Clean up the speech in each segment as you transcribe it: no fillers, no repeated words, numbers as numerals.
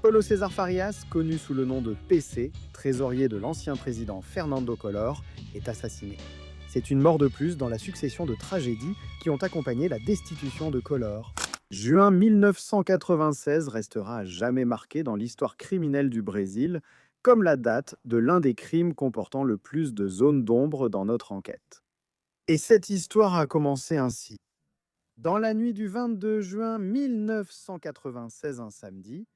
Paulo César Farias, connu sous le nom de PC, trésorier de l'ancien président Fernando Collor, est assassiné. C'est une mort de plus dans la succession de tragédies qui ont accompagné la destitution de Collor. Juin 1996 restera à jamais marqué dans l'histoire criminelle du Brésil, comme la date de l'un des crimes comportant le plus de zones d'ombre dans notre enquête. Et cette histoire a commencé ainsi. Dans la nuit du 22 juin 1996, un samedi,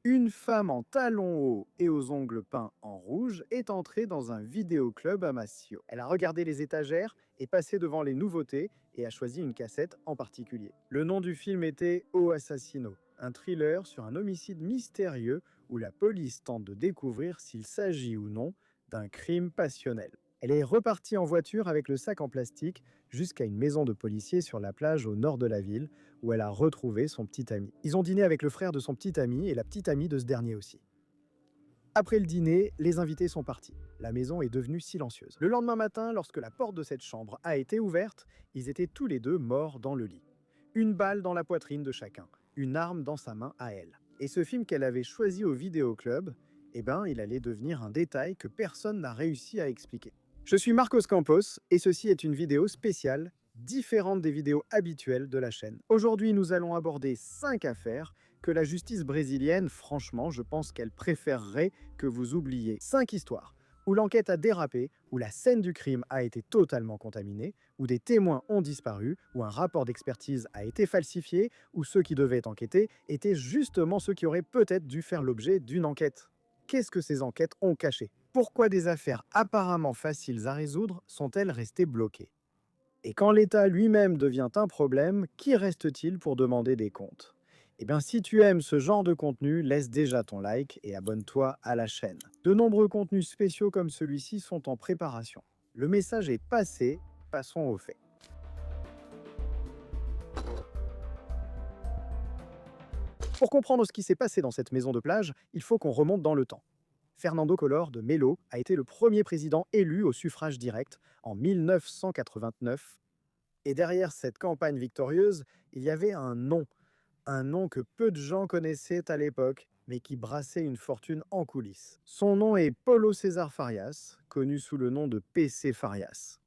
une femme en talons hauts et aux ongles peints en rouge est entrée dans un vidéoclub à Massio. Elle a regardé les étagères et passé devant les nouveautés et a choisi une cassette en particulier. Le nom du film était O Assassino, un thriller sur un homicide mystérieux où la police tente de découvrir s'il s'agit ou non d'un crime passionnel. Elle est repartie en voiture avec le sac en plastique jusqu'à une maison de policiers sur la plage au nord de la ville, où elle a retrouvé son petit ami. Ils ont dîné avec le frère de son petit ami et la petite amie de ce dernier aussi. Après le dîner, les invités sont partis. La maison est devenue silencieuse. Le lendemain matin, lorsque la porte de cette chambre a été ouverte, ils étaient tous les deux morts dans le lit. Une balle dans la poitrine de chacun, une arme dans sa main à elle. Et ce film qu'elle avait choisi au vidéoclub, il allait devenir un détail que personne n'a réussi à expliquer. Je suis Marcos Campos et ceci est une vidéo spéciale, différente des vidéos habituelles de la chaîne. Aujourd'hui, nous allons aborder 5 affaires que la justice brésilienne, franchement, je pense qu'elle préférerait que vous oubliez. 5 histoires où l'enquête a dérapé, où la scène du crime a été totalement contaminée, où des témoins ont disparu, où un rapport d'expertise a été falsifié, où ceux qui devaient enquêter étaient justement ceux qui auraient peut-être dû faire l'objet d'une enquête. Qu'est-ce que ces enquêtes ont caché? Pourquoi des affaires apparemment faciles à résoudre sont-elles restées bloquées? Et quand l'État lui-même devient un problème, qui reste-t-il pour demander des comptes? Si tu aimes ce genre de contenu, laisse déjà ton like et abonne-toi à la chaîne. De nombreux contenus spéciaux comme celui-ci sont en préparation. Le message est passé, passons aux faits. Pour comprendre ce qui s'est passé dans cette maison de plage, il faut qu'on remonte dans le temps. Fernando Collor de Melo a été le premier président élu au suffrage direct en 1989. Et derrière cette campagne victorieuse, il y avait un nom que peu de gens connaissaient à l'époque, mais qui brassait une fortune en coulisses. Son nom est Paulo César Farias, connu sous le nom de PC Farias.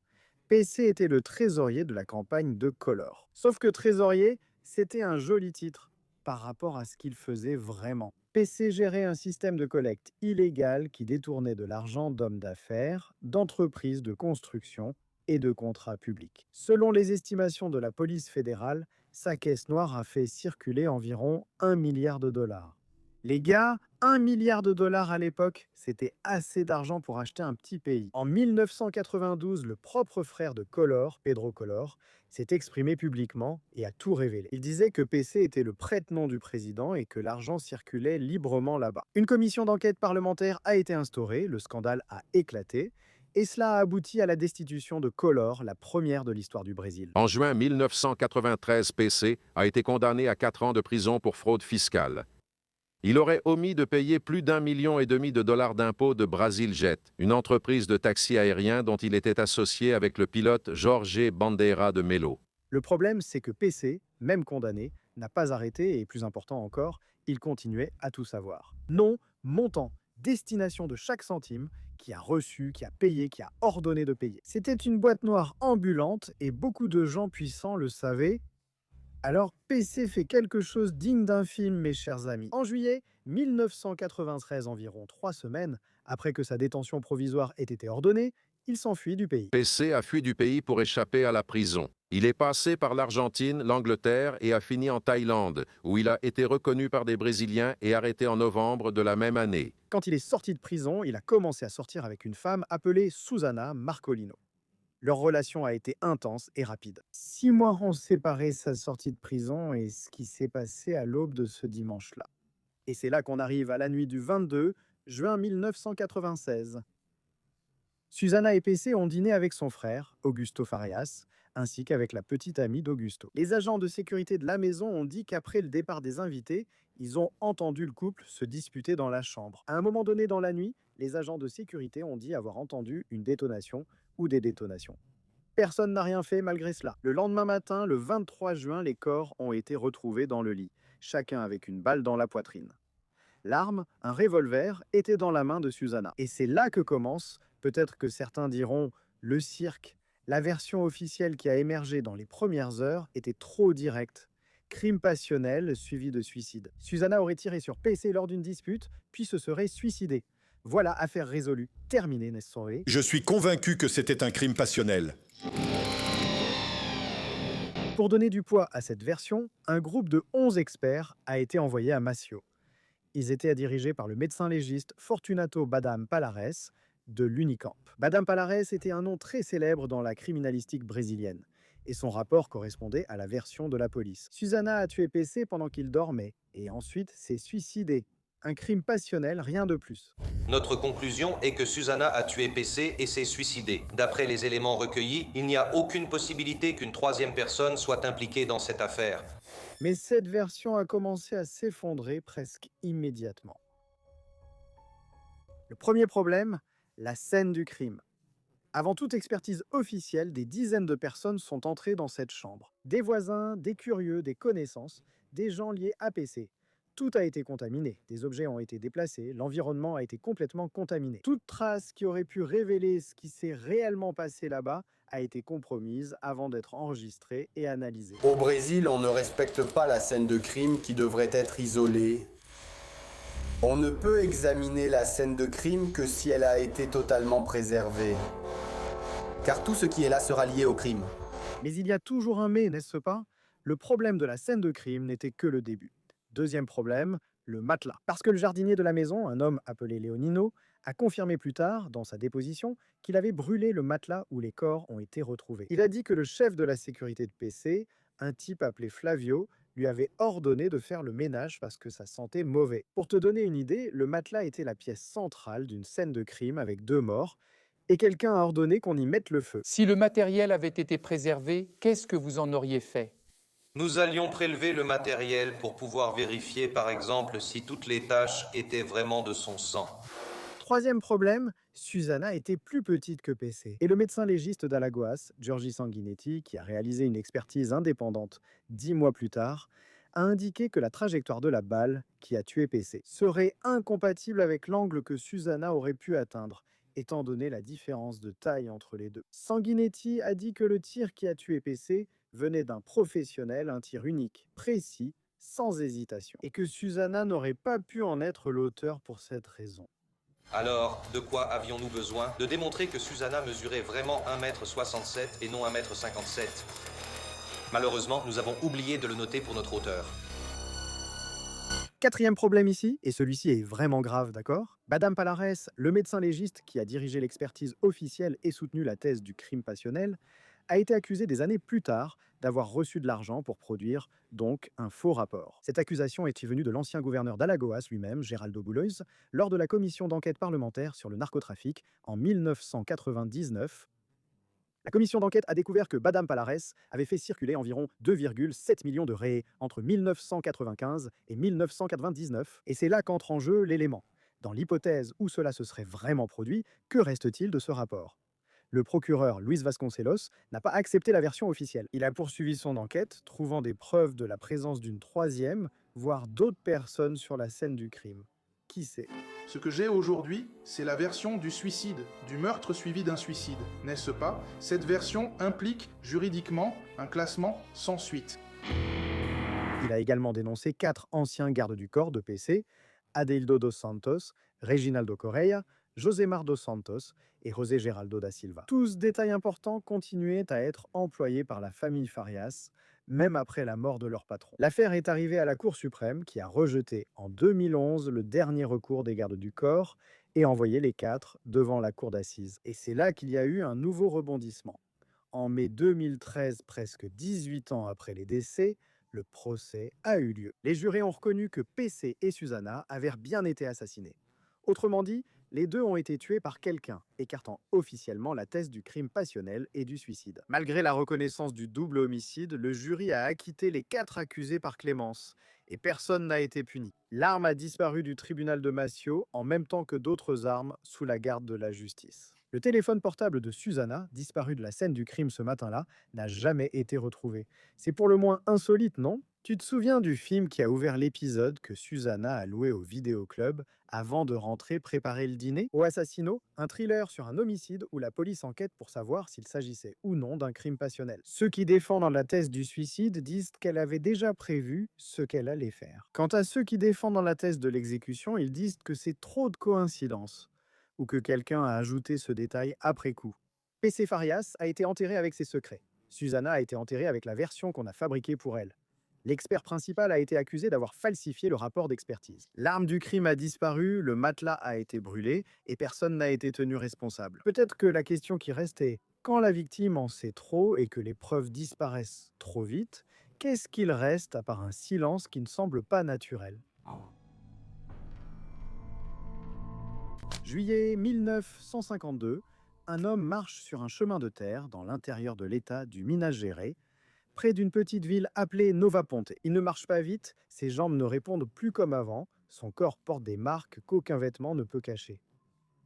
PC était le trésorier de la campagne de Collor. Sauf que trésorier, c'était un joli titre par rapport à ce qu'il faisait vraiment. PC gérait un système de collecte illégal qui détournait de l'argent d'hommes d'affaires, d'entreprises de construction et de contrats publics. Selon les estimations de la police fédérale, sa caisse noire a fait circuler environ 1 milliard de dollars. Les gars, 1 milliard de dollars à l'époque, c'était assez d'argent pour acheter un petit pays. En 1992, le propre frère de Collor, Pedro Collor, s'est exprimé publiquement et a tout révélé. Il disait que PC était le prête-nom du président et que l'argent circulait librement là-bas. Une commission d'enquête parlementaire a été instaurée, le scandale a éclaté, et cela a abouti à la destitution de Collor, la première de l'histoire du Brésil. En juin 1993, PC a été condamné à 4 ans de prison pour fraude fiscale. Il aurait omis de payer plus d'1,5 million de dollars d'impôts de Brasiljet, une entreprise de taxi aérien dont il était associé avec le pilote Jorge Bandeira de Melo. Le problème, c'est que PC, même condamné, n'a pas arrêté et, plus important encore, il continuait à tout savoir. Nom, montant, destination de chaque centime, qui a reçu, qui a payé, qui a ordonné de payer. C'était une boîte noire ambulante et beaucoup de gens puissants le savaient. Alors PC fait quelque chose digne d'un film, mes chers amis. En juillet 1993, environ 3 semaines après que sa détention provisoire ait été ordonnée, il s'enfuit du pays. PC a fui du pays pour échapper à la prison. Il est passé par l'Argentine, l'Angleterre et a fini en Thaïlande, où il a été reconnu par des Brésiliens et arrêté en novembre de la même année. Quand il est sorti de prison, il a commencé à sortir avec une femme appelée Susana Marcolino. Leur relation a été intense et rapide. 6 mois ont séparé sa sortie de prison et ce qui s'est passé à l'aube de ce dimanche-là. Et c'est là qu'on arrive à la nuit du 22 juin 1996. Susana et PC ont dîné avec son frère, Augusto Farias, ainsi qu'avec la petite amie d'Augusto. Les agents de sécurité de la maison ont dit qu'après le départ des invités, ils ont entendu le couple se disputer dans la chambre. À un moment donné dans la nuit, les agents de sécurité ont dit avoir entendu une détonation ou des détonations. Personne n'a rien fait malgré cela. Le lendemain matin, le 23 juin, les corps ont été retrouvés dans le lit, chacun avec une balle dans la poitrine. L'arme, un revolver, était dans la main de Susanna. Et c'est là que commence, peut-être que certains diront, le cirque. La version officielle qui a émergé dans les premières heures était trop directe. Crime passionnel suivi de suicide. Susanna aurait tiré sur PC lors d'une dispute, puis se serait suicidée. Voilà, affaire résolue. Terminée, n'est-ce pas? Je suis convaincu que c'était un crime passionnel. Pour donner du poids à cette version, un groupe de 11 experts a été envoyé à Massio. Ils étaient dirigés par le médecin légiste Fortunato Badam Palares de l'Unicamp. Badam Palares était un nom très célèbre dans la criminalistique brésilienne, et son rapport correspondait à la version de la police. Susanna a tué PC pendant qu'il dormait, et ensuite s'est suicidée. Un crime passionnel, rien de plus. Notre conclusion est que Susanna a tué PC et s'est suicidée. D'après les éléments recueillis, il n'y a aucune possibilité qu'une troisième personne soit impliquée dans cette affaire. Mais cette version a commencé à s'effondrer presque immédiatement. Le premier problème, la scène du crime. Avant toute expertise officielle, des dizaines de personnes sont entrées dans cette chambre. Des voisins, des curieux, des connaissances, des gens liés à PC. Tout a été contaminé, des objets ont été déplacés, l'environnement a été complètement contaminé. Toute trace qui aurait pu révéler ce qui s'est réellement passé là-bas a été compromise avant d'être enregistrée et analysée. Au Brésil, on ne respecte pas la scène de crime qui devrait être isolée. On ne peut examiner la scène de crime que si elle a été totalement préservée. Car tout ce qui est là sera lié au crime. Mais il y a toujours un mais, n'est-ce pas? Le problème de la scène de crime n'était que le début. Deuxième problème, le matelas. Parce que le jardinier de la maison, un homme appelé Leonino, a confirmé plus tard, dans sa déposition, qu'il avait brûlé le matelas où les corps ont été retrouvés. Il a dit que le chef de la sécurité de PC, un type appelé Flavio, lui avait ordonné de faire le ménage parce que ça sentait mauvais. Pour te donner une idée, le matelas était la pièce centrale d'une scène de crime avec 2 morts, et quelqu'un a ordonné qu'on y mette le feu. Si le matériel avait été préservé, qu'est-ce que vous en auriez fait? Nous allions prélever le matériel pour pouvoir vérifier, par exemple, si toutes les taches étaient vraiment de son sang. Troisième problème, Susanna était plus petite que PC. Et le médecin légiste d'Alagoas, Giorgi Sanguinetti, qui a réalisé une expertise indépendante 10 mois plus tard, a indiqué que la trajectoire de la balle qui a tué PC serait incompatible avec l'angle que Susanna aurait pu atteindre, étant donné la différence de taille entre les deux. Sanguinetti a dit que le tir qui a tué PC venait d'un professionnel, un tir unique, précis, sans hésitation, et que Susanna n'aurait pas pu en être l'auteur pour cette raison. Alors, de quoi avions-nous besoin? De démontrer que Susanna mesurait vraiment 1,67 m et non 1,57 m. Malheureusement, nous avons oublié de le noter pour notre auteur. Quatrième problème ici, et celui-ci est vraiment grave, d'accord? Badam Palares, le médecin légiste qui a dirigé l'expertise officielle et soutenu la thèse du crime passionnel, a été accusé des années plus tard d'avoir reçu de l'argent pour produire, donc, un faux rapport. Cette accusation est venue de l'ancien gouverneur d'Alagoas lui-même, Geraldo Bullois, lors de la commission d'enquête parlementaire sur le narcotrafic en 1999. La commission d'enquête a découvert que Badam Palares avait fait circuler environ 2,7 millions de raies entre 1995 et 1999, et c'est là qu'entre en jeu l'élément. Dans l'hypothèse où cela se serait vraiment produit, que reste-t-il de ce rapport? Le procureur Luis Vasconcelos n'a pas accepté la version officielle. Il a poursuivi son enquête, trouvant des preuves de la présence d'une troisième, voire d'autres personnes sur la scène du crime. Qui sait? Ce que j'ai aujourd'hui, c'est la version du suicide, du meurtre suivi d'un suicide. N'est-ce pas? Cette version implique juridiquement un classement sans suite. Il a également dénoncé 4 anciens gardes du corps de PC, Adeildo dos Santos, Reginaldo Correia, Josemar dos Santos et José Geraldo da Silva. Tous détails importants continuaient à être employés par la famille Farias, même après la mort de leur patron. L'affaire est arrivée à la Cour suprême qui a rejeté en 2011 le dernier recours des gardes du corps et envoyé les 4 devant la cour d'assises. Et c'est là qu'il y a eu un nouveau rebondissement. En mai 2013, presque 18 ans après les décès, le procès a eu lieu. Les jurés ont reconnu que PC et Susanna avaient bien été assassinés. Autrement dit, les deux ont été tués par quelqu'un, écartant officiellement la thèse du crime passionnel et du suicide. Malgré la reconnaissance du double homicide, le jury a acquitté les 4 accusés par clémence, et personne n'a été puni. L'arme a disparu du tribunal de Massio en même temps que d'autres armes sous la garde de la justice. Le téléphone portable de Susanna, disparu de la scène du crime ce matin-là, n'a jamais été retrouvé. C'est pour le moins insolite, non? Tu te souviens du film qui a ouvert l'épisode que Susanna a loué au vidéoclub avant de rentrer préparer le dîner? Au Assassino, un thriller sur un homicide où la police enquête pour savoir s'il s'agissait ou non d'un crime passionnel. Ceux qui défendent la thèse du suicide disent qu'elle avait déjà prévu ce qu'elle allait faire. Quant à ceux qui défendent la thèse de l'exécution, ils disent que c'est trop de coïncidences ou que quelqu'un a ajouté ce détail après coup. PC Farias a été enterré avec ses secrets. Susanna a été enterrée avec la version qu'on a fabriquée pour elle. L'expert principal a été accusé d'avoir falsifié le rapport d'expertise. L'arme du crime a disparu, le matelas a été brûlé et personne n'a été tenu responsable. Peut-être que la question qui reste est, quand la victime en sait trop et que les preuves disparaissent trop vite, qu'est-ce qu'il reste à part un silence qui ne semble pas naturel? Juillet 1952, un homme marche sur un chemin de terre dans l'intérieur de l'État du Minas Gerais, près d'une petite ville appelée Nova Ponte. Il ne marche pas vite, ses jambes ne répondent plus comme avant, son corps porte des marques qu'aucun vêtement ne peut cacher.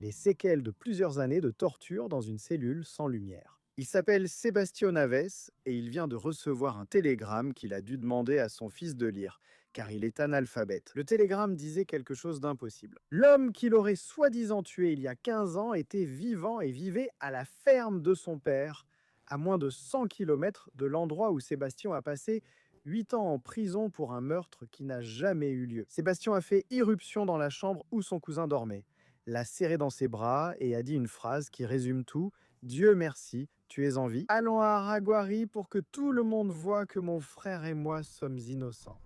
Les séquelles de plusieurs années de torture dans une cellule sans lumière. Il s'appelle Sébastien Naves et il vient de recevoir un télégramme qu'il a dû demander à son fils de lire, car il est analphabète. Le télégramme disait quelque chose d'impossible. L'homme qu'il aurait soi-disant tué il y a 15 ans était vivant et vivait à la ferme de son père, à moins de 100 km de l'endroit où Sébastien a passé 8 ans en prison pour un meurtre qui n'a jamais eu lieu. Sébastien a fait irruption dans la chambre où son cousin dormait, l'a serré dans ses bras et a dit une phrase qui résume tout. « Dieu merci, tu es en vie. Allons à Araguari pour que tout le monde voie que mon frère et moi sommes innocents. »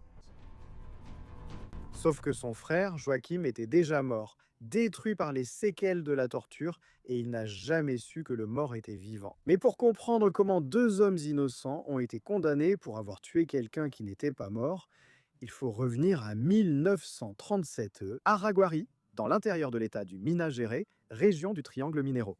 Sauf que son frère, Joachim, était déjà mort, détruit par les séquelles de la torture, et il n'a jamais su que le mort était vivant. Mais pour comprendre comment deux hommes innocents ont été condamnés pour avoir tué quelqu'un qui n'était pas mort, il faut revenir à 1937, Araguari, dans l'intérieur de l'État du Minas Gerais, région du Triangle Mineiro.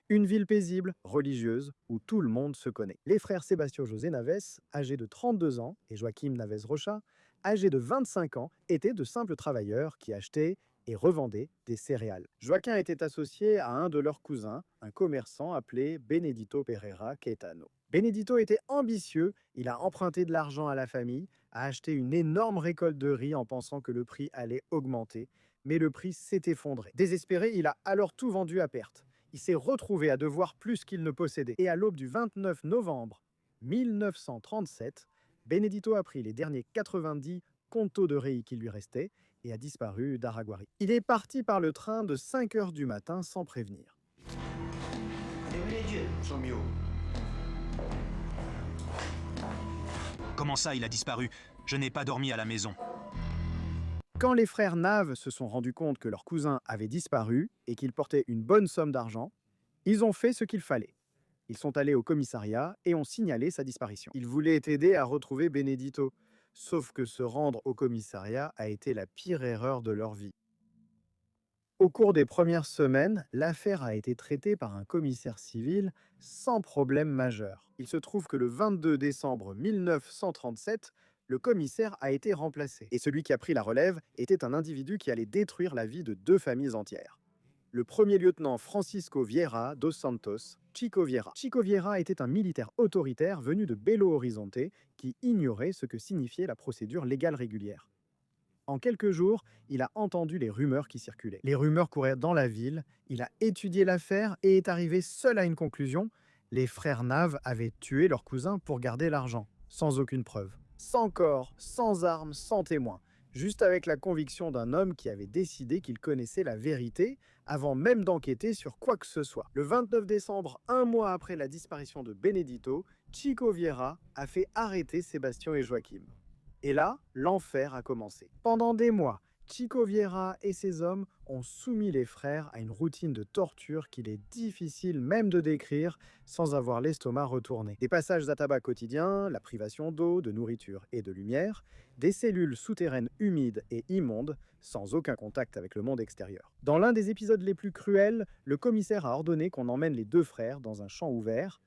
Une ville paisible, religieuse, où tout le monde se connaît. Les frères Sébastien José Naves, âgés de 32 ans, et Joachim Naves Rocha, âgés de 25 ans, étaient de simples travailleurs qui achetaient et revendaient des céréales. Joaquin était associé à un de leurs cousins, un commerçant appelé Benedito Pereira Caetano. Benedito était ambitieux, il a emprunté de l'argent à la famille, a acheté une énorme récolte de riz en pensant que le prix allait augmenter, mais le prix s'est effondré. Désespéré, il a alors tout vendu à perte. Il s'est retrouvé à devoir plus qu'il ne possédait. Et à l'aube du 29 novembre 1937, Benedito a pris les derniers 90 contos de riz qui lui restaient et a disparu d'Araguari. Il est parti par le train de 5 h du matin sans prévenir. Comment ça, il a disparu? Je n'ai pas dormi à la maison. Quand les frères Nave se sont rendus compte que leur cousin avait disparu et qu'il portait une bonne somme d'argent, ils ont fait ce qu'il fallait. Ils sont allés au commissariat et ont signalé sa disparition. Ils voulaient aider à retrouver Benedito, sauf que se rendre au commissariat a été la pire erreur de leur vie. Au cours des premières semaines, l'affaire a été traitée par un commissaire civil sans problème majeur. Il se trouve que le 22 décembre 1937, le commissaire a été remplacé. Et celui qui a pris la relève était un individu qui allait détruire la vie de 2 familles entières. Le premier lieutenant Francisco Vieira dos Santos, Chico Vieira. Chico Vieira était un militaire autoritaire venu de Belo Horizonte qui ignorait ce que signifiait la procédure légale régulière. En quelques jours, il a entendu les rumeurs qui circulaient. Les rumeurs couraient dans la ville, il a étudié l'affaire et est arrivé seul à une conclusion. Les frères Nave avaient tué leur cousin pour garder l'argent, sans aucune preuve. Sans corps, sans armes, sans témoins. Juste avec la conviction d'un homme qui avait décidé qu'il connaissait la vérité avant même d'enquêter sur quoi que ce soit. Le 29 décembre, un mois après la disparition de Benedito, Chico Vieira a fait arrêter Sébastien et Joachim. Et là, l'enfer a commencé. Pendant des mois, Chico Vieira et ses hommes ont soumis les frères à une routine de torture qu'il est difficile même de décrire sans avoir l'estomac retourné. Des passages à tabac quotidiens, la privation d'eau, de nourriture et de lumière, des cellules souterraines humides et immondes, sans aucun contact avec le monde extérieur. Dans l'un des épisodes les plus cruels, le commissaire a ordonné qu'on emmène les 2 frères dans un champ ouvert,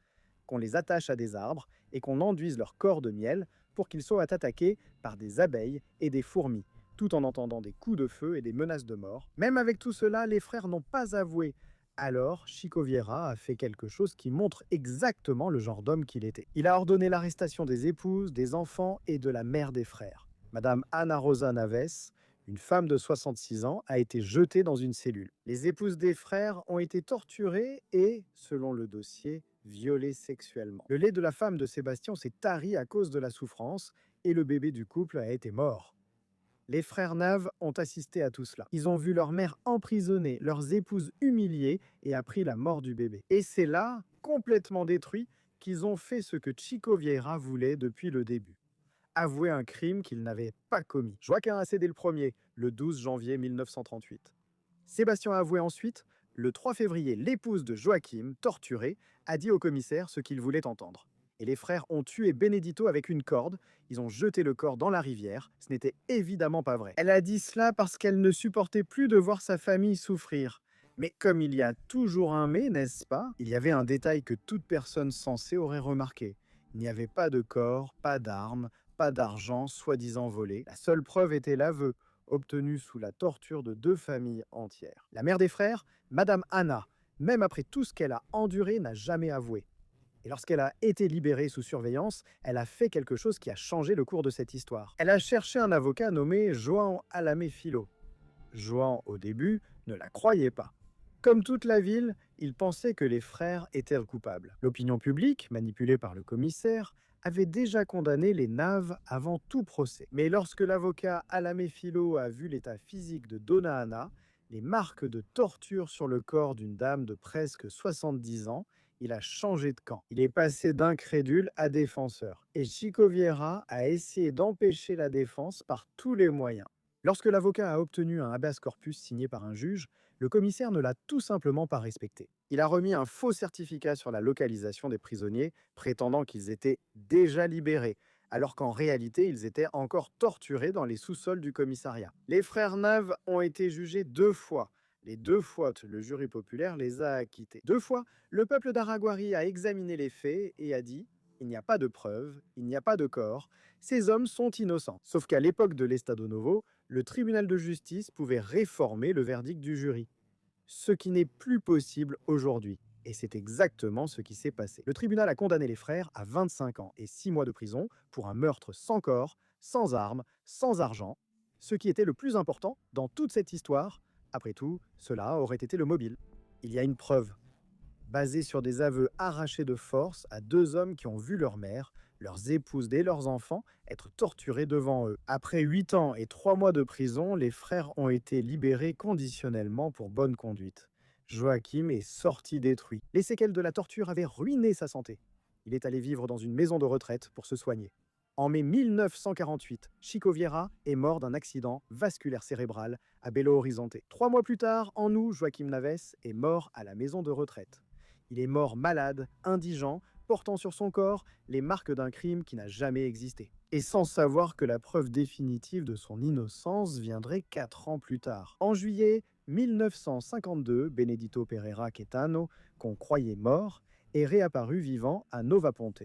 qu'on les attache à des arbres et qu'on enduise leur corps de miel pour qu'ils soient attaqués par des abeilles et des fourmis, tout en entendant des coups de feu et des menaces de mort. Même avec tout cela, les frères n'ont pas avoué Alors, Chico Vieira a fait quelque chose qui montre exactement le genre d'homme qu'il était. Il a ordonné l'arrestation des épouses, des enfants et de la mère des frères. Madame Ana Rosa Naves, une femme de 66 ans, a été jetée dans une cellule. Les épouses des frères ont été torturées et, selon le dossier, violées sexuellement. Le lait de la femme de Sébastien s'est tari à cause de la souffrance et le bébé du couple a été mort. Les frères Nave ont assisté à tout cela. Ils ont vu leur mère emprisonnée, leurs épouses humiliées et appris la mort du bébé. Et c'est là, complètement détruits, qu'ils ont fait ce que Chico Vieira voulait depuis le début. Avouer un crime qu'il n'avait pas commis. Joaquin a cédé le premier, le 12 janvier 1938. Sébastien a avoué ensuite. Le 3 février, l'épouse de Joachim, torturée, a dit au commissaire ce qu'il voulait entendre. Et les frères ont tué Benedito avec une corde. Ils ont jeté le corps dans la rivière. Ce n'était évidemment pas vrai. Elle a dit cela parce qu'elle ne supportait plus de voir sa famille souffrir. Mais comme il y a toujours un mais, n'est-ce pas? Il y avait un détail que toute personne sensée aurait remarqué. Il n'y avait pas de corps, pas d'armes, pas d'argent soi-disant volé. La seule preuve était l'aveu, obtenu sous la torture de 2 familles entières. La mère des frères, Madame Anna, même après tout ce qu'elle a enduré, n'a jamais avoué. Et lorsqu'elle a été libérée sous surveillance, elle a fait quelque chose qui a changé le cours de cette histoire. Elle a cherché un avocat nommé Joan Alamé Filo. Joan, au début, ne la croyait pas. Comme toute la ville, il pensait que les frères étaient coupables. L'opinion publique, manipulée par le commissaire, avait déjà condamné les Naves avant tout procès. Mais lorsque l'avocat Alamé Filo a vu l'état physique de Donna Anna, les marques de torture sur le corps d'une dame de presque 70 ans, il a changé de camp. Il est passé d'incrédule à défenseur. Et Chico Vieira a essayé d'empêcher la défense par tous les moyens. Lorsque l'avocat a obtenu un habeas corpus signé par un juge, le commissaire ne l'a tout simplement pas respecté. Il a remis un faux certificat sur la localisation des prisonniers, prétendant qu'ils étaient déjà libérés, alors qu'en réalité, ils étaient encore torturés dans les sous-sols du commissariat. Les frères Nave ont été jugés 2 fois. Les 2 fois, le jury populaire les a acquittés. 2 fois, le peuple d'Araguari a examiné les faits et a dit « Il n'y a pas de preuves, il n'y a pas de corps, ces hommes sont innocents ». Sauf qu'à l'époque de l'Estado Novo, le tribunal de justice pouvait réformer le verdict du jury. Ce qui n'est plus possible aujourd'hui. Et c'est exactement ce qui s'est passé. Le tribunal a condamné les frères à 25 ans et 6 mois de prison pour un meurtre sans corps, sans armes, sans argent. Ce qui était le plus important dans toute cette histoire, après tout, cela aurait été le mobile. Il y a une preuve, basée sur des aveux arrachés de force à 2 hommes qui ont vu leur mère, leurs épouses et leurs enfants être torturés devant eux. Après 8 ans et 3 mois de prison, les frères ont été libérés conditionnellement pour bonne conduite. Joachim est sorti détruit. Les séquelles de la torture avaient ruiné sa santé. Il est allé vivre dans une maison de retraite pour se soigner. En mai 1948, Chico Vieira est mort d'un accident vasculaire cérébral à Belo Horizonte. 3 mois plus tard, en août, Joaquim Naves est mort à la maison de retraite. Il est mort malade, indigent, portant sur son corps les marques d'un crime qui n'a jamais existé. Et sans savoir que la preuve définitive de son innocence viendrait 4 ans plus tard. En juillet 1952, Benedito Pereira Quetano, qu'on croyait mort, est réapparu vivant à Nova Ponte,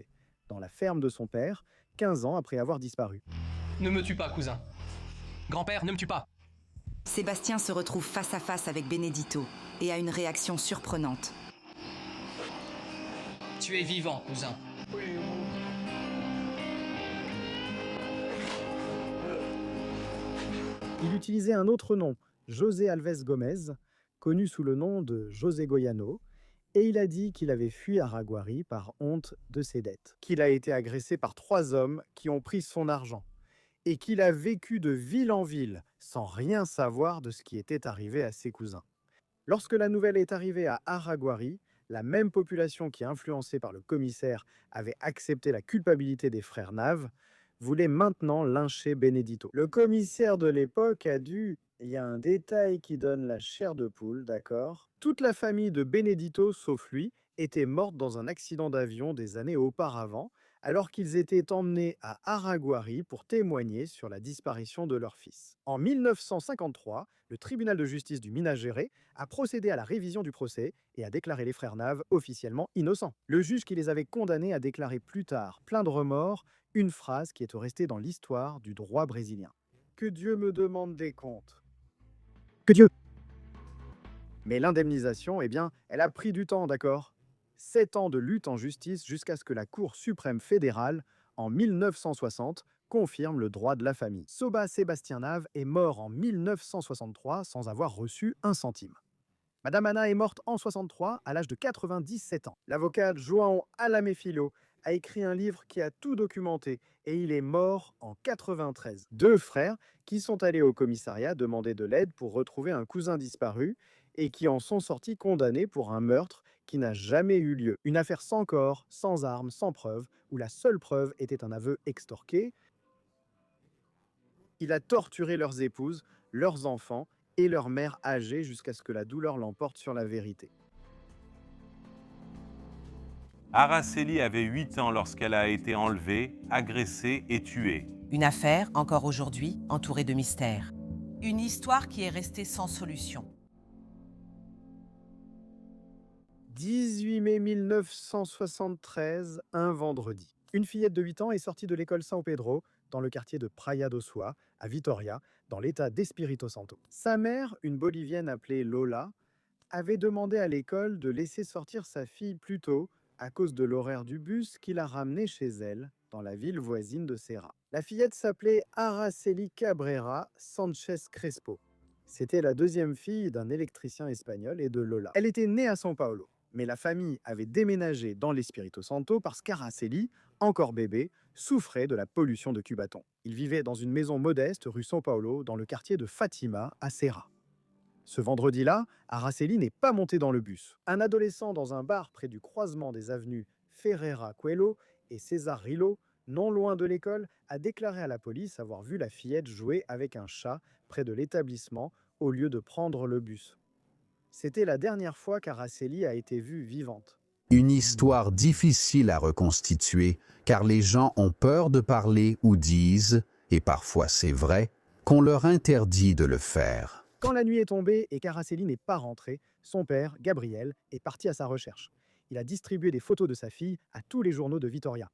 dans la ferme de son père, 15 ans après avoir disparu. Ne me tue pas, cousin. Grand-père, ne me tue pas. Sébastien se retrouve face à face avec Benedito et a une réaction surprenante. Tu es vivant, cousin. Il utilisait un autre nom, José Alves Gomez, connu sous le nom de José Goyano, et il a dit qu'il avait fui Araguari par honte de ses dettes, qu'il a été agressé par 3 hommes qui ont pris son argent, et qu'il a vécu de ville en ville sans rien savoir de ce qui était arrivé à ses cousins. Lorsque la nouvelle est arrivée à Araguari, la même population qui, influencée par le commissaire, avait accepté la culpabilité des frères Nave, voulait maintenant lyncher Benedito. Le commissaire de l'époque a dû... Il y a un détail qui donne la chair de poule, d'accord? Toute la famille de Benedito, sauf lui, était morte dans un accident d'avion des années auparavant, alors qu'ils étaient emmenés à Araguari pour témoigner sur la disparition de leur fils. En 1953, le tribunal de justice du Minas Gerais a procédé à la révision du procès et a déclaré les frères Nave officiellement innocents. Le juge qui les avait condamnés a déclaré plus tard, plein de remords, une phrase qui est restée dans l'histoire du droit brésilien. Que Dieu me demande des comptes. Que Dieu Mais l'indemnisation, eh bien, elle a pris du temps, d'accord? 7 ans de lutte en justice jusqu'à ce que la Cour suprême fédérale, en 1960, confirme le droit de la famille. Soba Sébastien Nave est mort en 1963 sans avoir reçu un centime. Madame Anna est morte en 63 à l'âge de 97 ans. L'avocat João Alamefilho a écrit un livre qui a tout documenté et il est mort en 93. Deux frères qui sont allés au commissariat demander de l'aide pour retrouver un cousin disparu et qui en sont sortis condamnés pour un meurtre qui n'a jamais eu lieu. Une affaire sans corps, sans armes, sans preuve, où la seule preuve était un aveu extorqué. Il a torturé leurs épouses, leurs enfants et leur mère âgée jusqu'à ce que la douleur l'emporte sur la vérité. Araceli avait 8 ans lorsqu'elle a été enlevée, agressée et tuée. Une affaire, encore aujourd'hui, entourée de mystères. Une histoire qui est restée sans solution. 18 mai 1973, un vendredi. Une fillette de 8 ans est sortie de l'école São Pedro, dans le quartier de Praia do Soa, à Vitoria, dans l'état d'Espírito Santo. Sa mère, une Bolivienne appelée Lola, avait demandé à l'école de laisser sortir sa fille plus tôt à cause de l'horaire du bus qui la ramenait chez elle, dans la ville voisine de Serra. La fillette s'appelait Araceli Cabrera Sanchez Crespo. C'était la deuxième fille d'un électricien espagnol et de Lola. Elle était née à São Paulo, mais la famille avait déménagé dans l'Espírito Santo parce qu'Araceli, encore bébé, souffrait de la pollution de Cubaton. Il vivait dans une maison modeste rue São Paulo, dans le quartier de Fatima, à Serra. Ce vendredi-là, Araceli n'est pas montée dans le bus. Un adolescent dans un bar près du croisement des avenues Ferreira Coelho et César Rillo, non loin de l'école, a déclaré à la police avoir vu la fillette jouer avec un chat près de l'établissement au lieu de prendre le bus. C'était la dernière fois qu'Araceli a été vue vivante. Une histoire difficile à reconstituer, car les gens ont peur de parler ou disent, et parfois c'est vrai, qu'on leur interdit de le faire. Quand la nuit est tombée et qu'Araceli n'est pas rentrée, son père, Gabriel, est parti à sa recherche. Il a distribué des photos de sa fille à tous les journaux de Vitoria.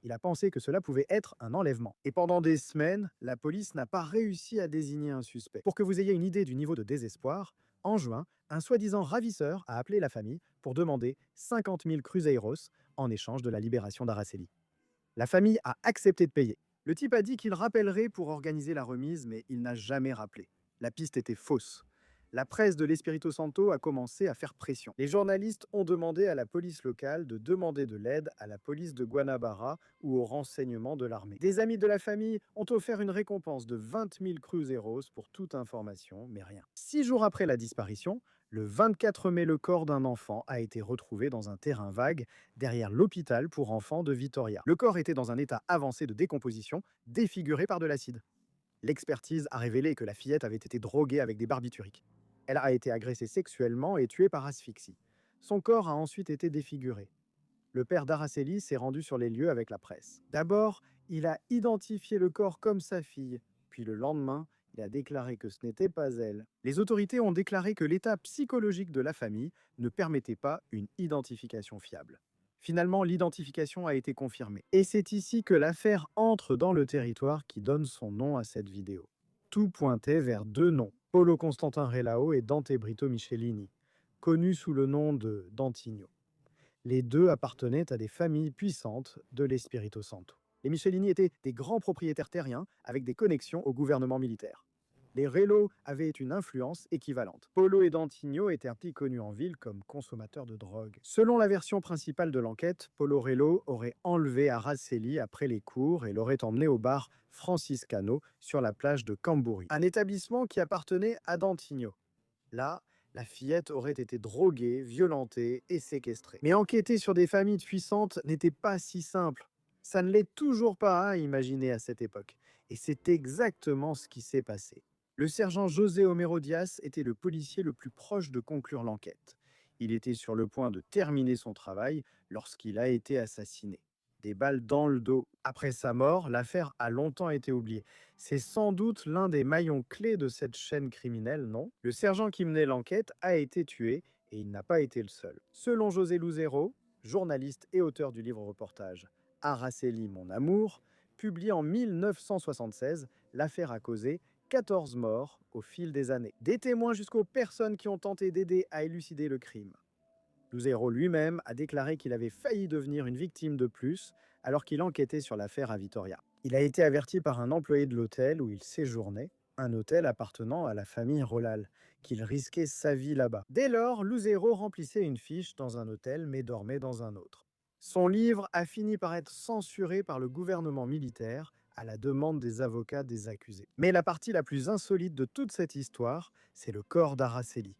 Il a pensé que cela pouvait être un enlèvement. Et pendant des semaines, la police n'a pas réussi à désigner un suspect. Pour que vous ayez une idée du niveau de désespoir, en juin, un soi-disant ravisseur a appelé la famille pour demander 50 000 cruzeiros en échange de la libération d'Araceli. La famille a accepté de payer. Le type a dit qu'il rappellerait pour organiser la remise, mais il n'a jamais rappelé. La piste était fausse. La presse de l'Espírito Santo a commencé à faire pression. Les journalistes ont demandé à la police locale de demander de l'aide à la police de Guanabara ou au renseignement de l'armée. Des amis de la famille ont offert une récompense de 20 000 cruzeiros pour toute information, mais rien. 6 jours après la disparition, le 24 mai, le corps d'un enfant a été retrouvé dans un terrain vague derrière l'hôpital pour enfants de Vitoria. Le corps était dans un état avancé de décomposition, défiguré par de l'acide. L'expertise a révélé que la fillette avait été droguée avec des barbituriques. Elle a été agressée sexuellement et tuée par asphyxie. Son corps a ensuite été défiguré. Le père d'Araceli s'est rendu sur les lieux avec la presse. D'abord, il a identifié le corps comme sa fille, puis le lendemain, il a déclaré que ce n'était pas elle. Les autorités ont déclaré que l'état psychologique de la famille ne permettait pas une identification fiable. Finalement, l'identification a été confirmée. Et c'est ici que l'affaire entre dans le territoire qui donne son nom à cette vidéo. Tout pointait vers deux noms, Paulo Constantin Relao et Dante Brito Michelini, connus sous le nom de Dantinho. Les deux appartenaient à des familles puissantes de l'Espírito Santo. Les Michelini étaient des grands propriétaires terriens avec des connexions au gouvernement militaire. Les Relao avaient une influence équivalente. Paulo et Dantinho étaient ainsi connus en ville comme consommateurs de drogue. Selon la version principale de l'enquête, Paulo Relao aurait enlevé Araceli après les cours et l'aurait emmené au bar Franciscano sur la plage de Camburi, un établissement qui appartenait à Dantinho. Là, la fillette aurait été droguée, violentée et séquestrée. Mais enquêter sur des familles puissantes n'était pas si simple. Ça ne l'est toujours pas à imaginer à cette époque. Et c'est exactement ce qui s'est passé. Le sergent José Homero Dias était le policier le plus proche de conclure l'enquête. Il était sur le point de terminer son travail lorsqu'il a été assassiné. Des balles dans le dos. Après sa mort, l'affaire a longtemps été oubliée. C'est sans doute l'un des maillons clés de cette chaîne criminelle, non? Le sergent qui menait l'enquête a été tué et il n'a pas été le seul. Selon José Luzero, journaliste et auteur du livre-reportage Araceli, mon amour, publié en 1976, l'affaire a causé 14 morts au fil des années. Des témoins jusqu'aux personnes qui ont tenté d'aider à élucider le crime. Luzero lui-même a déclaré qu'il avait failli devenir une victime de plus alors qu'il enquêtait sur l'affaire à Vitoria. Il a été averti par un employé de l'hôtel où il séjournait, un hôtel appartenant à la famille Rolal, qu'il risquait sa vie là-bas. Dès lors, Luzero remplissait une fiche dans un hôtel mais dormait dans un autre. Son livre a fini par être censuré par le gouvernement militaire à la demande des avocats des accusés. Mais la partie la plus insolite de toute cette histoire, c'est le corps d'Araceli.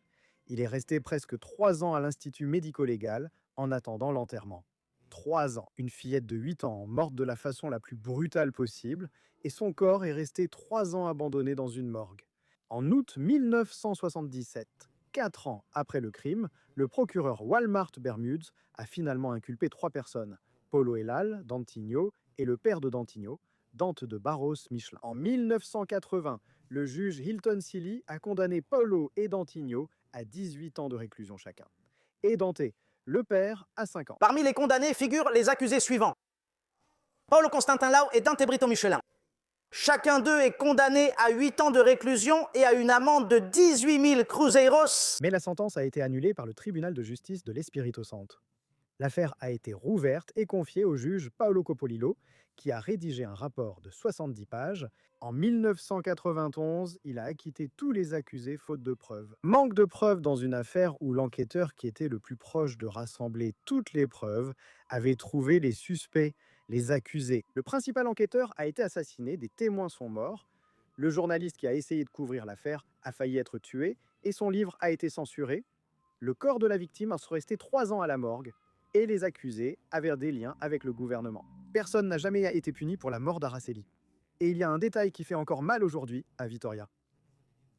Il est resté presque 3 ans à l'Institut médico-légal en attendant l'enterrement. 3 ans. Une fillette de 8 ans, morte de la façon la plus brutale possible, et son corps est resté 3 ans abandonné dans une morgue. En août 1977, 4 ans après le crime, le procureur Walmart Bermudes a finalement inculpé 3 personnes, Paulo Elal, Dantinho et le père de Dantinho, Dante de Barros Michelin. En 1980, le juge Hilton Silly a condamné Paulo et Dantinho à 18 ans de réclusion chacun. Et Dante, le père, à 5 ans. Parmi les condamnés figurent les accusés suivants. Paulo Constantin Lau et Dante Brito Michelin. Chacun d'eux est condamné à 8 ans de réclusion et à une amende de 18 000 cruzeiros. Mais la sentence a été annulée par le tribunal de justice de l'Espírito Santo. L'affaire a été rouverte et confiée au juge Paulo Copolilo, qui a rédigé un rapport de 70 pages. En 1991, il a acquitté tous les accusés faute de preuves. Manque de preuves dans une affaire où l'enquêteur qui était le plus proche de rassembler toutes les preuves avait trouvé les suspects, les accusés. Le principal enquêteur a été assassiné, des témoins sont morts, le journaliste qui a essayé de couvrir l'affaire a failli être tué et son livre a été censuré. Le corps de la victime est resté 3 ans à la morgue et les accusés avaient des liens avec le gouvernement. Personne n'a jamais été puni pour la mort d'Araceli. Et il y a un détail qui fait encore mal aujourd'hui à Vitoria.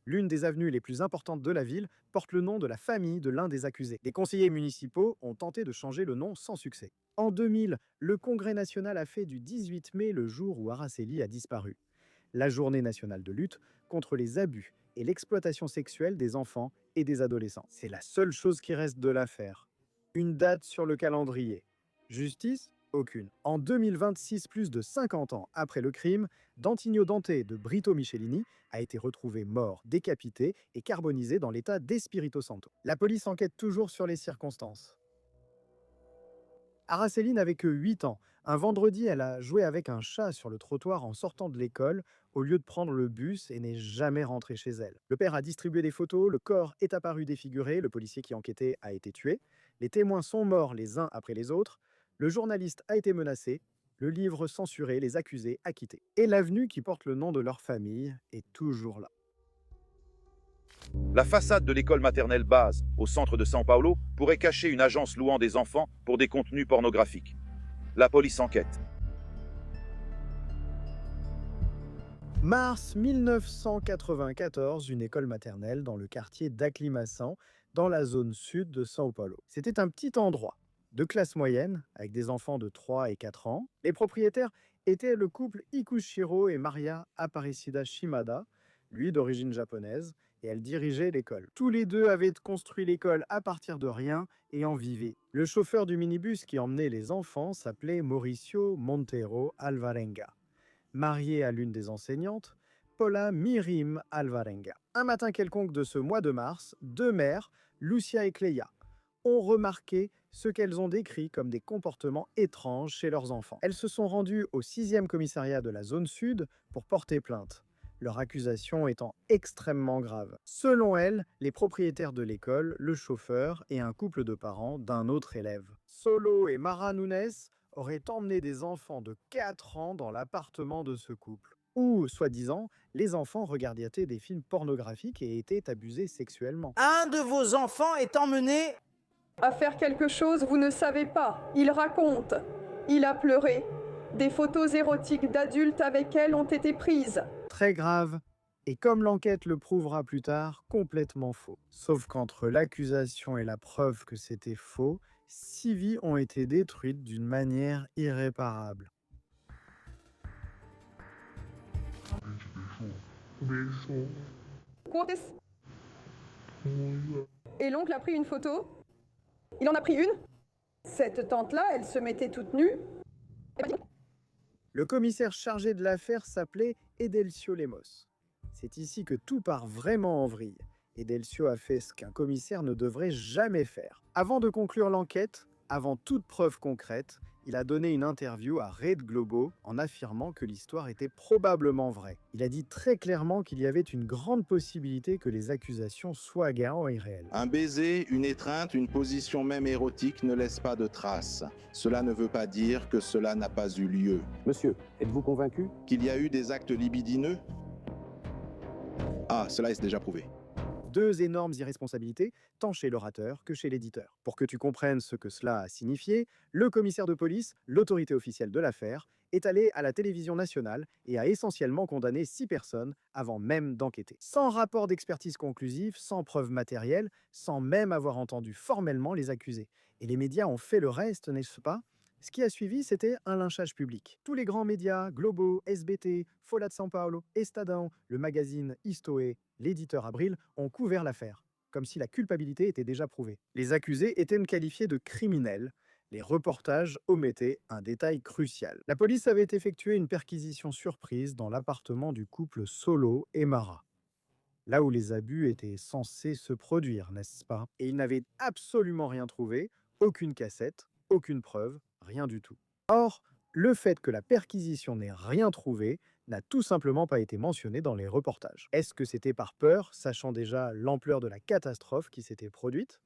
L'une des avenues les plus importantes de la ville porte le nom de la famille de l'un des accusés. Les conseillers municipaux ont tenté de changer le nom sans succès. En 2000, le Congrès national a fait du 18 mai le jour où Araceli a disparu. La journée nationale de lutte contre les abus et l'exploitation sexuelle des enfants et des adolescents. C'est la seule chose qui reste de l'affaire. Une date sur le calendrier. Justice ? Aucune. En 2026, plus de 50 ans après le crime, Dantinho Dante de Brito Michelini a été retrouvé mort, décapité et carbonisé dans l'état d'Espírito Santo. La police enquête toujours sur les circonstances. Araceli n'avait que 8 ans. Un vendredi, elle a joué avec un chat sur le trottoir en sortant de l'école au lieu de prendre le bus et n'est jamais rentrée chez elle. Le père a distribué des photos, le corps est apparu défiguré, le policier qui enquêtait a été tué, les témoins sont morts les uns après les autres, le journaliste a été menacé, le livre censuré, les accusés acquittés. Et l'avenue qui porte le nom de leur famille est toujours là. La façade de l'école maternelle base, au centre de São Paulo, pourrait cacher une agence louant des enfants pour des contenus pornographiques. La police enquête. Mars 1994, une école maternelle dans le quartier d'Aclimação, dans la zone sud de São Paulo. C'était un petit endroit de classe moyenne, avec des enfants de 3 et 4 ans. Les propriétaires étaient le couple Ikushiro et Maria Aparecida Shimada, lui d'origine japonaise, et elle dirigeait l'école. Tous les deux avaient construit l'école à partir de rien et en vivaient. Le chauffeur du minibus qui emmenait les enfants s'appelait Mauricio Monteiro Alvarenga. Marié à l'une des enseignantes, Paula Mirim Alvarenga. Un matin quelconque de ce mois de mars, 2 mères, Lucia et Cleia, ont remarqué ce qu'elles ont décrit comme des comportements étranges chez leurs enfants. Elles se sont rendues au 6e commissariat de la zone sud pour porter plainte, leur accusation étant extrêmement grave. Selon elles, les propriétaires de l'école, le chauffeur et un couple de parents d'un autre élève. Solo et Mara Nunes auraient emmené des enfants de 4 ans dans l'appartement de ce couple, où, soi-disant, les enfants regardaient des films pornographiques et étaient abusés sexuellement. Un de vos enfants est emmené à faire quelque chose, vous ne savez pas. Il raconte. Il a pleuré. Des photos érotiques d'adultes avec elle ont été prises. Très grave, et comme l'enquête le prouvera plus tard, complètement faux. Sauf qu'entre l'accusation et la preuve que c'était faux, 6 vies ont été détruites d'une manière irréparable. Et l'oncle a pris une photo. Il en a pris une. Cette tante-là, elle se mettait toute nue. Le commissaire chargé de l'affaire s'appelait Edelcio Lemos. C'est ici que tout part vraiment en vrille. Et Delcio a fait ce qu'un commissaire ne devrait jamais faire. Avant de conclure l'enquête, avant toute preuve concrète, il a donné une interview à Red Globo en affirmant que l'histoire était probablement vraie. Il a dit très clairement qu'il y avait une grande possibilité que les accusations soient également irréelles. Un baiser, une étreinte, une position même érotique ne laisse pas de traces. Cela ne veut pas dire que cela n'a pas eu lieu. Monsieur, êtes-vous convaincu qu'il y a eu des actes libidineux? Ah, cela est déjà prouvé. Deux énormes irresponsabilités, tant chez l'orateur que chez l'éditeur. Pour que tu comprennes ce que cela a signifié, le commissaire de police, l'autorité officielle de l'affaire, est allé à la télévision nationale et a essentiellement condamné 6 personnes avant même d'enquêter. Sans rapport d'expertise conclusif, sans preuves matérielles, sans même avoir entendu formellement les accusés. Et les médias ont fait le reste, n'est-ce pas? Ce qui a suivi, c'était un lynchage public. Tous les grands médias, Globo, SBT, Folha de São Paulo, Estadão, le magazine Isto É, l'éditeur Abril, ont couvert l'affaire, comme si la culpabilité était déjà prouvée. Les accusés étaient qualifiés de criminels. Les reportages omettaient un détail crucial. La police avait effectué une perquisition surprise dans l'appartement du couple Solo et Mara, là où les abus étaient censés se produire, n'est-ce pas? Et ils n'avaient absolument rien trouvé, aucune cassette, aucune preuve, rien du tout. Or, le fait que la perquisition n'ait rien trouvé n'a tout simplement pas été mentionné dans les reportages. Est-ce que c'était par peur, sachant déjà l'ampleur de la catastrophe qui s'était produite?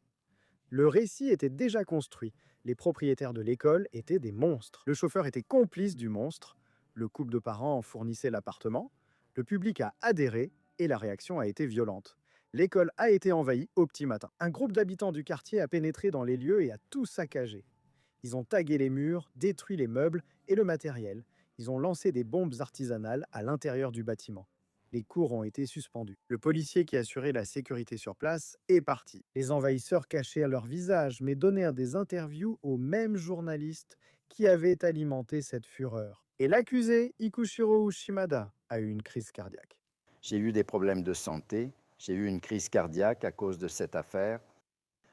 Le récit était déjà construit. Les propriétaires de l'école étaient des monstres. Le chauffeur était complice du monstre. Le couple de parents fournissait l'appartement. Le public a adhéré et la réaction a été violente. L'école a été envahie au petit matin. Un groupe d'habitants du quartier a pénétré dans les lieux et a tout saccagé. Ils ont tagué les murs, détruit les meubles et le matériel. Ils ont lancé des bombes artisanales à l'intérieur du bâtiment. Les cours ont été suspendus. Le policier qui assurait la sécurité sur place est parti. Les envahisseurs cachaient leur visage, mais donnèrent des interviews aux mêmes journalistes qui avaient alimenté cette fureur. Et l'accusé, Ikushiro Shimada, a eu une crise cardiaque. J'ai eu des problèmes de santé. J'ai eu une crise cardiaque à cause de cette affaire.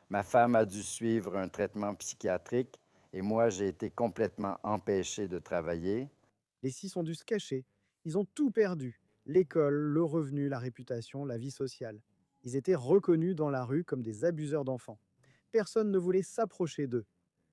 Ma femme a dû suivre un traitement psychiatrique et moi, j'ai été complètement empêché de travailler. Les 6 ont dû se cacher. Ils ont tout perdu. L'école, le revenu, la réputation, la vie sociale. Ils étaient reconnus dans la rue comme des abuseurs d'enfants. Personne ne voulait s'approcher d'eux.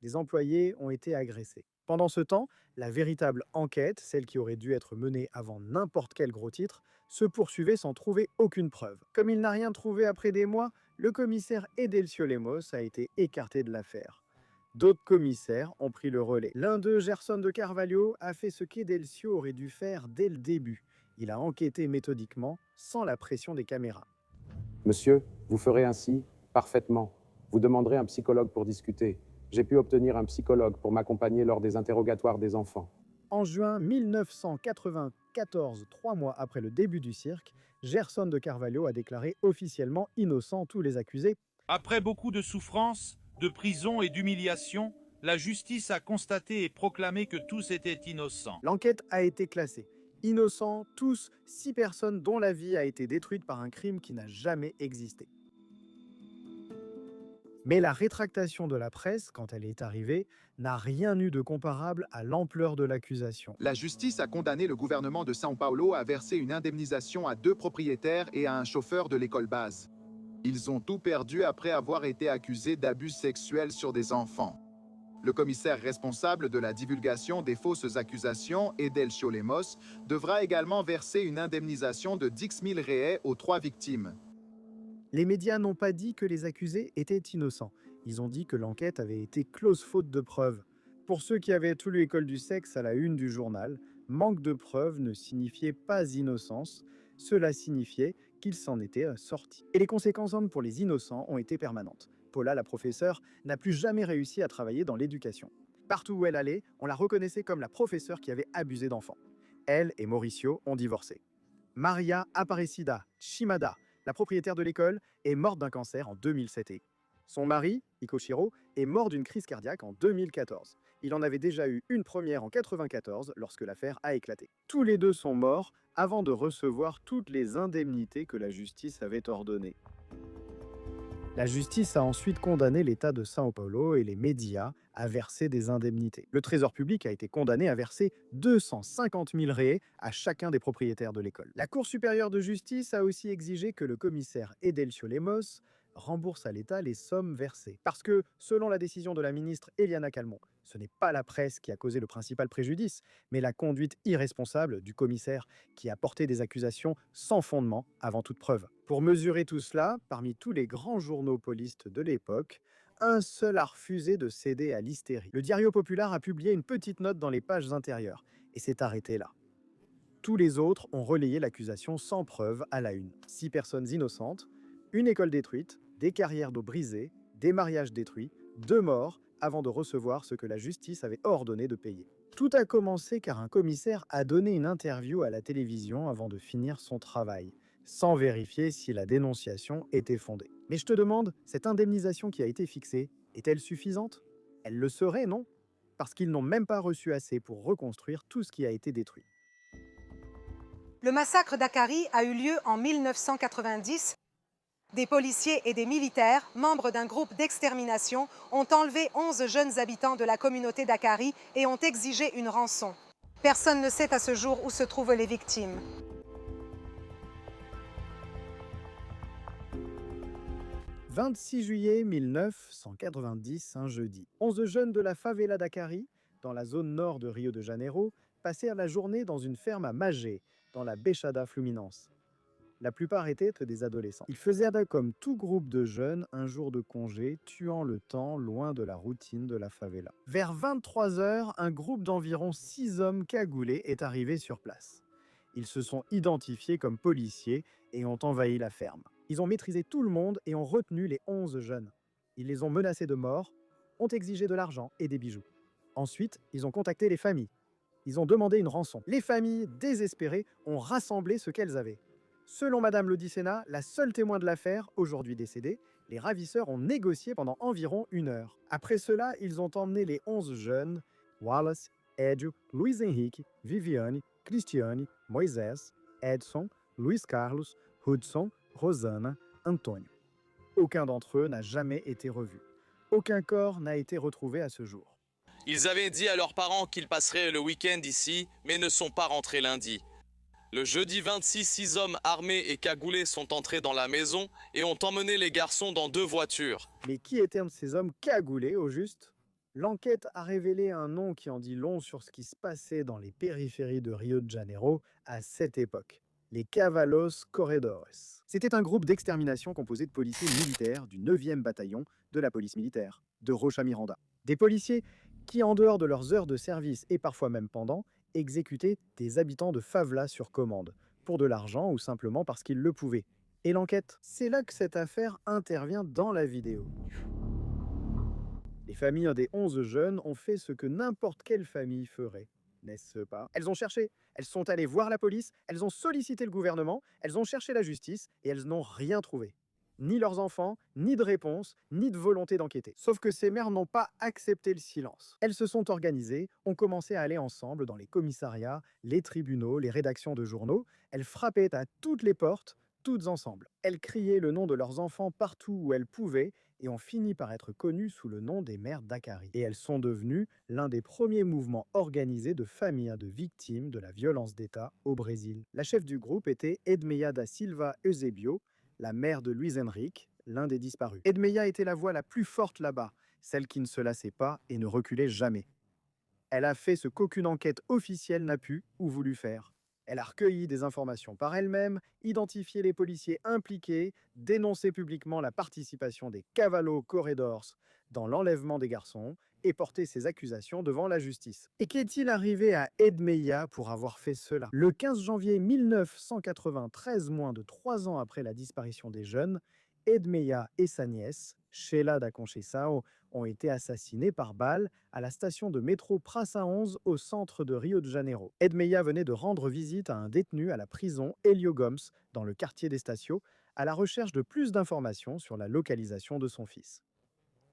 Des employés ont été agressés. Pendant ce temps, la véritable enquête, celle qui aurait dû être menée avant n'importe quel gros titre, se poursuivait sans trouver aucune preuve. Comme il n'a rien trouvé après des mois, le commissaire Edelcio Lemos a été écarté de l'affaire. D'autres commissaires ont pris le relais. L'un d'eux, Gerson de Carvalho, a fait ce qu'Edelcio aurait dû faire dès le début. Il a enquêté méthodiquement, sans la pression des caméras. Monsieur, vous ferez ainsi parfaitement. Vous demanderez un psychologue pour discuter. J'ai pu obtenir un psychologue pour m'accompagner lors des interrogatoires des enfants. En juin 1994, 3 mois après le début du cirque, Gerson de Carvalho a déclaré officiellement innocent tous les accusés. Après beaucoup de souffrances, de prison et d'humiliation, la justice a constaté et proclamé que tous étaient innocents. L'enquête a été classée. Innocents, tous, 6 personnes dont la vie a été détruite par un crime qui n'a jamais existé. Mais la rétractation de la presse, quand elle est arrivée, n'a rien eu de comparable à l'ampleur de l'accusation. La justice a condamné le gouvernement de São Paulo à verser une indemnisation à 2 propriétaires et à un chauffeur de l'école base. Ils ont tout perdu après avoir été accusés d'abus sexuels sur des enfants. Le commissaire responsable de la divulgation des fausses accusations, Edelcio Lemos, devra également verser une indemnisation de 10 000 reais aux 3 victimes. Les médias n'ont pas dit que les accusés étaient innocents. Ils ont dit que l'enquête avait été close faute de preuves. Pour ceux qui avaient tout lu École du sexe à la une du journal, manque de preuves ne signifiait pas innocence, cela signifiait qu'ils s'en étaient sortis. Et les conséquences pour les innocents ont été permanentes. Paula, la professeure, n'a plus jamais réussi à travailler dans l'éducation. Partout où elle allait, on la reconnaissait comme la professeure qui avait abusé d'enfants. Elle et Mauricio ont divorcé. Maria Aparecida Shimada, la propriétaire de l'école, est morte d'un cancer en 2007. Son mari, Ikoshiro, est mort d'une crise cardiaque en 2014. Il en avait déjà eu une première en 1994 lorsque l'affaire a éclaté. Tous les deux sont morts avant de recevoir toutes les indemnités que la justice avait ordonnées. La justice a ensuite condamné l'État de São Paulo et les médias à verser des indemnités. Le Trésor public a été condamné à verser 250 000 réais à chacun des propriétaires de l'école. La Cour supérieure de justice a aussi exigé que le commissaire Edelcio Lemos rembourse à l'État les sommes versées. Parce que, selon la décision de la ministre Eliana Calmon, ce n'est pas la presse qui a causé le principal préjudice, mais la conduite irresponsable du commissaire qui a porté des accusations sans fondement avant toute preuve. Pour mesurer tout cela, parmi tous les grands journaux polistes de l'époque, un seul a refusé de céder à l'hystérie. Le Diario Popular a publié une petite note dans les pages intérieures, et s'est arrêté là. Tous les autres ont relayé l'accusation sans preuve à la une. 6 personnes innocentes, une école détruite, des carrières d'eau brisées, des mariages détruits, 2 morts, avant de recevoir ce que la justice avait ordonné de payer. Tout a commencé car un commissaire a donné une interview à la télévision avant de finir son travail, sans vérifier si la dénonciation était fondée. Mais je te demande, cette indemnisation qui a été fixée, est-elle suffisante? Elle le serait, non? Parce qu'ils n'ont même pas reçu assez pour reconstruire tout ce qui a été détruit. Le massacre d'Akkari a eu lieu en 1990. Des policiers et des militaires, membres d'un groupe d'extermination, ont enlevé 11 jeunes habitants de la communauté d'Akkari et ont exigé une rançon. Personne ne sait à ce jour où se trouvent les victimes. « 26 juillet 1990, un jeudi. 11 jeunes de la favela d'Akkari, dans la zone nord de Rio de Janeiro, passèrent la journée dans une ferme à Magé, dans la Baixada Fluminense. La plupart étaient des adolescents. Ils faisaient comme tout groupe de jeunes un jour de congé, tuant le temps loin de la routine de la favela. Vers 23 h, un groupe d'environ 6 hommes cagoulés est arrivé sur place. Ils se sont identifiés comme policiers et ont envahi la ferme. Ils ont maîtrisé tout le monde et ont retenu les 11 jeunes. Ils les ont menacés de mort, ont exigé de l'argent et des bijoux. Ensuite, ils ont contacté les familles. Ils ont demandé une rançon. Les familles, désespérées, ont rassemblé ce qu'elles avaient. Selon Madame Lodicena, la seule témoin de l'affaire, aujourd'hui décédée, les ravisseurs ont négocié pendant environ 1 heure. Après cela, ils ont emmené les 11 jeunes, Wallace, Edio, Luiz Henrique, Viviane, Cristiane, Moisés, Edson, Luiz Carlos, Hudson, Rosana, Antonio. Aucun d'entre eux n'a jamais été revu. Aucun corps n'a été retrouvé à ce jour. Ils avaient dit à leurs parents qu'ils passeraient le week-end ici, mais ne sont pas rentrés lundi. Le jeudi 26, 6 hommes armés et cagoulés sont entrés dans la maison et ont emmené les garçons dans 2 voitures. Mais qui étaient ces hommes cagoulés, au juste? L'enquête a révélé un nom qui en dit long sur ce qui se passait dans les périphéries de Rio de Janeiro à cette époque. Les Cavalos Corredores. C'était un groupe d'extermination composé de policiers militaires du 9e bataillon de la police militaire de Rocha Miranda. Des policiers qui, en dehors de leurs heures de service et parfois même pendant, exécutaient des habitants de favela sur commande, pour de l'argent ou simplement parce qu'ils le pouvaient. Et l'enquête, c'est là que cette affaire intervient dans la vidéo. Les familles des 11 jeunes ont fait ce que n'importe quelle famille ferait, n'est-ce pas? Elles ont cherché, elles sont allées voir la police, elles ont sollicité le gouvernement, elles ont cherché la justice et elles n'ont rien trouvé. Ni leurs enfants, ni de réponse, ni de volonté d'enquêter. Sauf que ces mères n'ont pas accepté le silence. Elles se sont organisées, ont commencé à aller ensemble dans les commissariats, les tribunaux, les rédactions de journaux. Elles frappaient à toutes les portes, toutes ensemble. Elles criaient le nom de leurs enfants partout où elles pouvaient et ont fini par être connues sous le nom des mères d'Akkari. Et elles sont devenues l'un des premiers mouvements organisés de familles de victimes de la violence d'État au Brésil. La chef du groupe était Edmeia da Silva Eusebio, la mère de Luiz Henrique, l'un des disparus. Edmeia était la voix la plus forte là-bas, celle qui ne se lassait pas et ne reculait jamais. Elle a fait ce qu'aucune enquête officielle n'a pu ou voulu faire. Elle a recueilli des informations par elle-même, identifié les policiers impliqués, dénoncé publiquement la participation des Cavalos Corredores dans l'enlèvement des garçons et porté ses accusations devant la justice. Et qu'est-il arrivé à Edmeia pour avoir fait cela? Le 15 janvier 1993, moins de 3 ans après la disparition des jeunes, Edmeia et sa nièce, Sheila da Conceição, ont été assassinés par balle à la station de métro Praça 11 au centre de Rio de Janeiro. Edmeia venait de rendre visite à un détenu à la prison Hélio Gomes, dans le quartier d'Estácio, à la recherche de plus d'informations sur la localisation de son fils.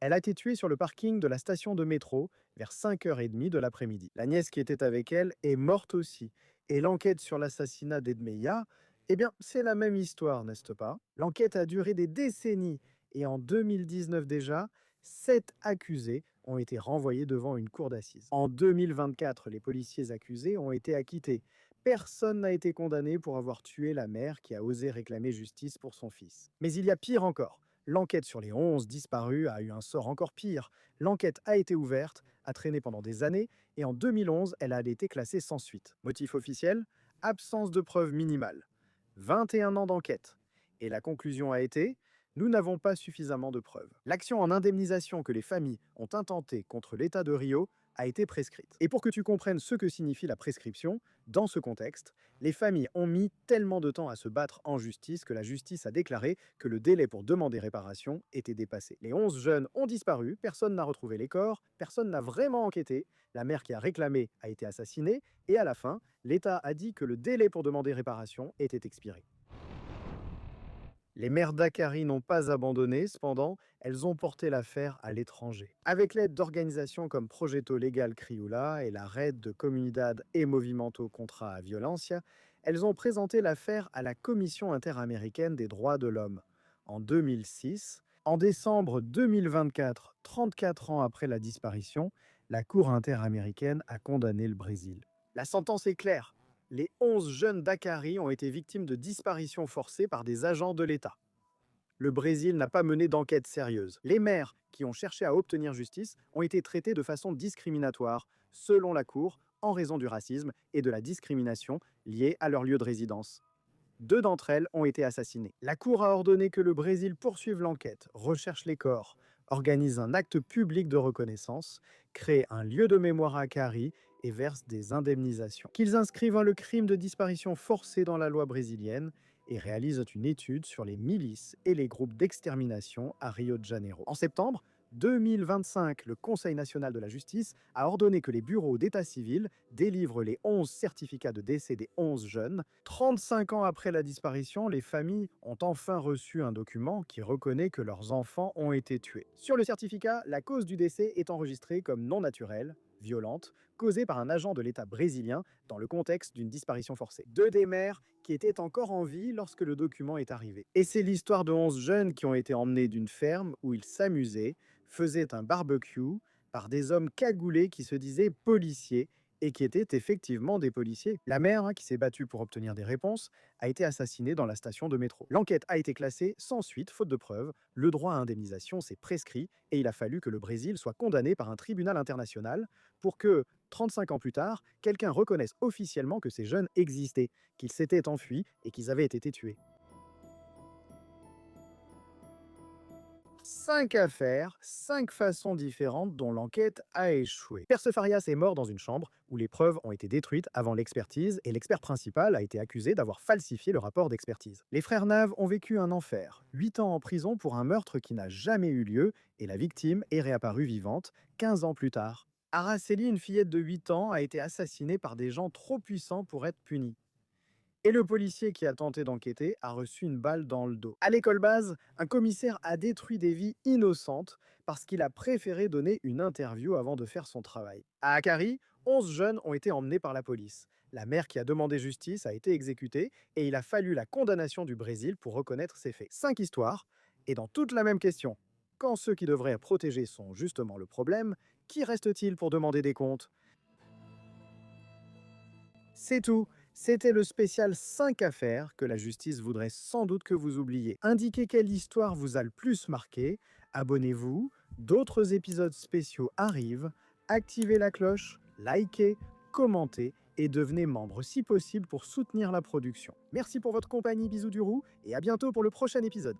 Elle a été tuée sur le parking de la station de métro vers 5h30 de l'après-midi. La nièce qui était avec elle est morte aussi. Et l'enquête sur l'assassinat d'Edmeia, eh bien, c'est la même histoire, n'est-ce pas? L'enquête a duré des décennies Et en 2019 déjà, 7 accusés ont été renvoyés devant une cour d'assises. En 2024, les policiers accusés ont été acquittés. Personne n'a été condamné pour avoir tué la mère qui a osé réclamer justice pour son fils. Mais il y a pire encore. L'enquête sur les 11 disparus a eu un sort encore pire. L'enquête a été ouverte, a traîné pendant des années, et en 2011, elle a été classée sans suite. Motif officiel ? Absence de preuves minimales. 21 ans d'enquête. Et la conclusion a été: nous n'avons pas suffisamment de preuves. L'action en indemnisation que les familles ont intentée contre l'État de Rio a été prescrite. Et pour que tu comprennes ce que signifie la prescription, dans ce contexte, les familles ont mis tellement de temps à se battre en justice que la justice a déclaré que le délai pour demander réparation était dépassé. Les 11 jeunes ont disparu, personne n'a retrouvé les corps, personne n'a vraiment enquêté, la mère qui a réclamé a été assassinée, et à la fin, l'État a dit que le délai pour demander réparation était expiré. Les mères d'Akari n'ont pas abandonné, cependant, elles ont porté l'affaire à l'étranger. Avec l'aide d'organisations comme Projeto Legal Crioula et la Red de Comunidad e Movimento contra a Violencia, elles ont présenté l'affaire à la Commission interaméricaine des droits de l'homme. En 2006, en décembre 2024, 34 ans après la disparition, la Cour interaméricaine a condamné le Brésil. La sentence est claire. Les 11 jeunes d'Akari ont été victimes de disparitions forcées par des agents de l'État. Le Brésil n'a pas mené d'enquête sérieuse. Les mères qui ont cherché à obtenir justice ont été traitées de façon discriminatoire, selon la Cour, en raison du racisme et de la discrimination liée à leur lieu de résidence. 2 d'entre elles ont été assassinées. La Cour a ordonné que le Brésil poursuive l'enquête, recherche les corps, organise un acte public de reconnaissance, crée un lieu de mémoire à Akari et verse des indemnisations. Qu'ils inscrivent le crime de disparition forcée dans la loi brésilienne et réalisent une étude sur les milices et les groupes d'extermination à Rio de Janeiro. En septembre 2025, le Conseil national de la justice a ordonné que les bureaux d'état civil délivrent les 11 certificats de décès des 11 jeunes. 35 ans après la disparition, les familles ont enfin reçu un document qui reconnaît que leurs enfants ont été tués. Sur le certificat, la cause du décès est enregistrée comme non naturelle, violente, causée par un agent de l'État brésilien dans le contexte d'une disparition forcée. 2 des mères qui étaient encore en vie lorsque le document est arrivé. Et c'est l'histoire de 11 jeunes qui ont été emmenés d'une ferme où ils s'amusaient, faisaient un barbecue par des hommes cagoulés qui se disaient policiers et qui étaient effectivement des policiers. La mère, qui s'est battue pour obtenir des réponses, a été assassinée dans la station de métro. L'enquête a été classée sans suite, faute de preuves. Le droit à indemnisation s'est prescrit et il a fallu que le Brésil soit condamné par un tribunal international pour que, 35 ans plus tard, quelqu'un reconnaisse officiellement que ces jeunes existaient, qu'ils s'étaient enfuis et qu'ils avaient été tués. 5 affaires, 5 façons différentes dont l'enquête a échoué. Perce Farias est mort dans une chambre où les preuves ont été détruites avant l'expertise et l'expert principal a été accusé d'avoir falsifié le rapport d'expertise. Les frères Nave ont vécu un enfer, 8 ans en prison pour un meurtre qui n'a jamais eu lieu et la victime est réapparue vivante 15 ans plus tard. Araceli, une fillette de 8 ans, a été assassinée par des gens trop puissants pour être punis. Et le policier qui a tenté d'enquêter a reçu une balle dans le dos. À l'école base, un commissaire a détruit des vies innocentes parce qu'il a préféré donner une interview avant de faire son travail. À Akari, 11 jeunes ont été emmenés par la police. La mère qui a demandé justice a été exécutée et il a fallu la condamnation du Brésil pour reconnaître ces faits. 5 histoires, et dans toute la même question. Quand ceux qui devraient protéger sont justement le problème, qui reste-t-il pour demander des comptes ? C'est tout. C'était le spécial 5 affaires que la justice voudrait sans doute que vous oubliez. Indiquez quelle histoire vous a le plus marqué, abonnez-vous, d'autres épisodes spéciaux arrivent, activez la cloche, likez, commentez et devenez membre si possible pour soutenir la production. Merci pour votre compagnie, bisous du roux et à bientôt pour le prochain épisode.